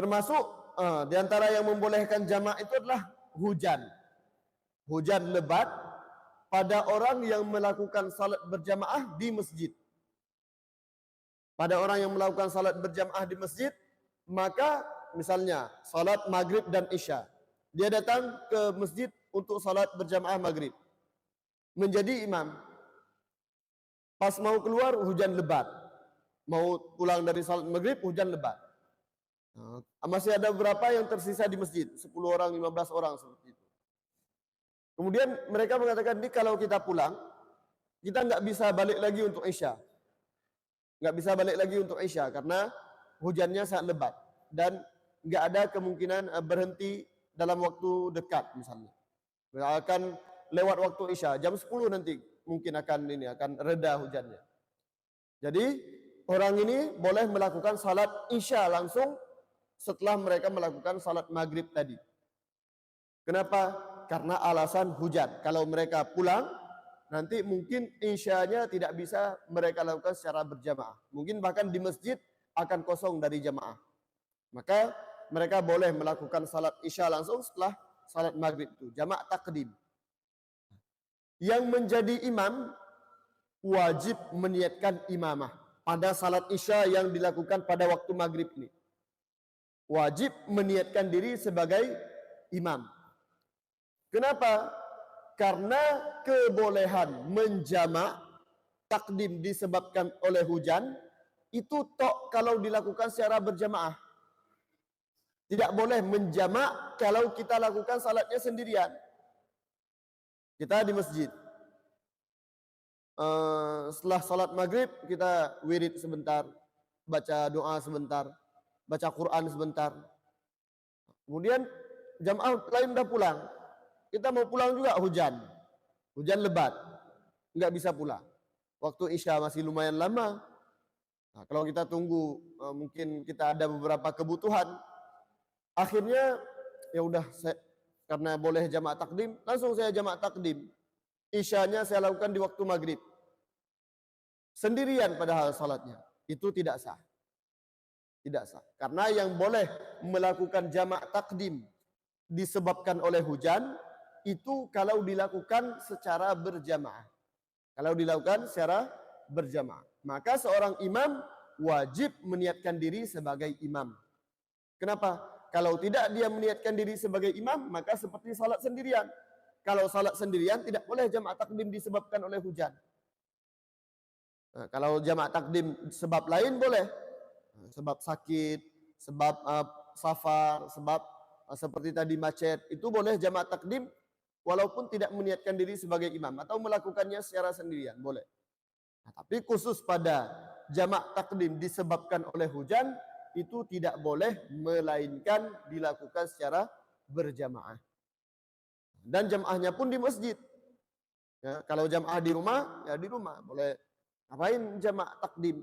Termasuk di antara yang membolehkan jamak itu adalah hujan. Hujan lebat pada orang yang melakukan salat berjamaah di masjid. Pada orang yang melakukan salat berjamaah di masjid, maka misalnya salat maghrib dan isya, dia datang ke masjid untuk salat berjamaah maghrib, menjadi imam. Pas mau keluar hujan lebat, mau pulang dari salat maghrib hujan lebat. Masih ada beberapa yang tersisa di masjid, 10 orang, 15 orang seperti itu. Kemudian mereka mengatakan, ini kalau kita pulang, kita nggak bisa balik lagi untuk isya. Nggak bisa balik lagi untuk isya karena hujannya sangat lebat dan nggak ada kemungkinan berhenti dalam waktu dekat misalnya. Akan lewat waktu isya, jam 10 nanti mungkin akan reda hujannya. Jadi orang ini boleh melakukan salat isya langsung setelah mereka melakukan salat maghrib tadi. Kenapa? Karena alasan hujan. Kalau mereka pulang, nanti mungkin isyanya tidak bisa mereka lakukan secara berjamaah. Mungkin bahkan di masjid akan kosong dari jamaah. Maka mereka boleh melakukan salat isya langsung setelah salat maghrib itu. Jamak takdim. Yang menjadi imam wajib meniatkan imamah pada salat isya yang dilakukan pada waktu maghrib ini. Wajib meniatkan diri sebagai imam. Kenapa? Karena kebolehan menjamak takdim disebabkan oleh hujan itu tok kalau dilakukan secara berjamaah. Tidak boleh menjamak kalau kita lakukan salatnya sendirian. Kita di masjid. Setelah salat maghrib kita wirid sebentar, baca doa sebentar, baca Quran sebentar. Kemudian jamaah lain udah pulang. Kita mau pulang juga hujan lebat, nggak bisa pulang. Waktu isya masih lumayan lama. Nah, kalau kita tunggu, mungkin kita ada beberapa kebutuhan. Akhirnya ya udah, karena boleh jamak takdim, langsung saya jamak takdim. Isyanya saya lakukan di waktu maghrib. Sendirian padahal salatnya. Itu tidak sah. Tidak sah. Karena yang boleh melakukan jamak takdim disebabkan oleh hujan, itu kalau dilakukan secara berjamaah. Kalau dilakukan secara berjamaah. Maka seorang imam wajib meniatkan diri sebagai imam. Kenapa? Kalau tidak dia meniatkan diri sebagai imam, maka seperti salat sendirian. Kalau salat sendirian tidak boleh jamak takdim disebabkan oleh hujan. Nah, kalau jamak takdim sebab lain boleh. Sebab sakit, sebab safar, sebab seperti tadi macet, itu boleh jamak takdim walaupun tidak meniatkan diri sebagai imam atau melakukannya secara sendirian, boleh. Nah, tapi khusus pada jamak takdim disebabkan oleh hujan, itu tidak boleh melainkan dilakukan secara berjamaah. Dan jamaahnya pun di masjid. Ya, kalau jamaah di rumah, ya di rumah. Boleh ngapain jamak takdim?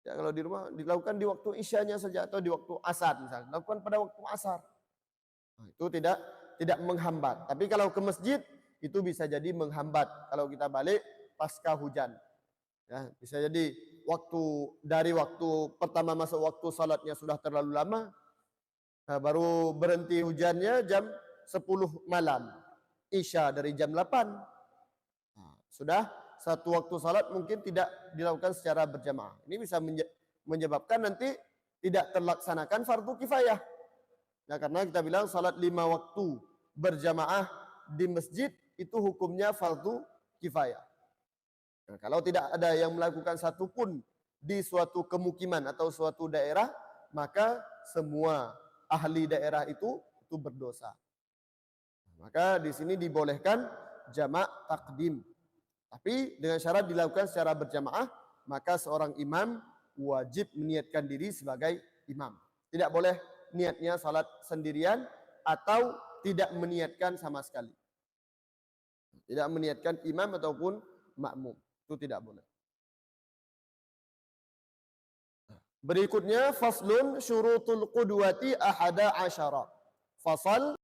Ya, kalau di rumah dilakukan di waktu isyanya saja atau di waktu asar misalnya. Lakukan pada waktu asar. Nah, itu tidak menghambat. Tapi kalau ke masjid itu bisa jadi menghambat kalau kita balik pasca hujan. Ya, bisa jadi dari waktu pertama masuk waktu salatnya sudah terlalu lama, nah, baru berhenti hujannya jam 10 malam. Isya dari jam 8. Nah, sudah satu waktu salat mungkin tidak dilakukan secara berjamaah. Ini bisa menyebabkan nanti tidak terlaksanakan fardu kifayah. Nah, karena kita bilang salat 5 waktu berjamaah di masjid itu hukumnya fardu kifayah. Nah, kalau tidak ada yang melakukan satu pun di suatu kemukiman atau suatu daerah, maka semua ahli daerah itu berdosa. Maka di sini dibolehkan jamak takdim. Tapi dengan syarat dilakukan secara berjamaah, maka seorang imam wajib meniatkan diri sebagai imam. Tidak boleh niatnya salat sendirian atau tidak meniatkan sama sekali. Tidak meniatkan imam ataupun makmum. Itu tidak boleh. Berikutnya faslun syurutul qudwati ahada asyara. Fasal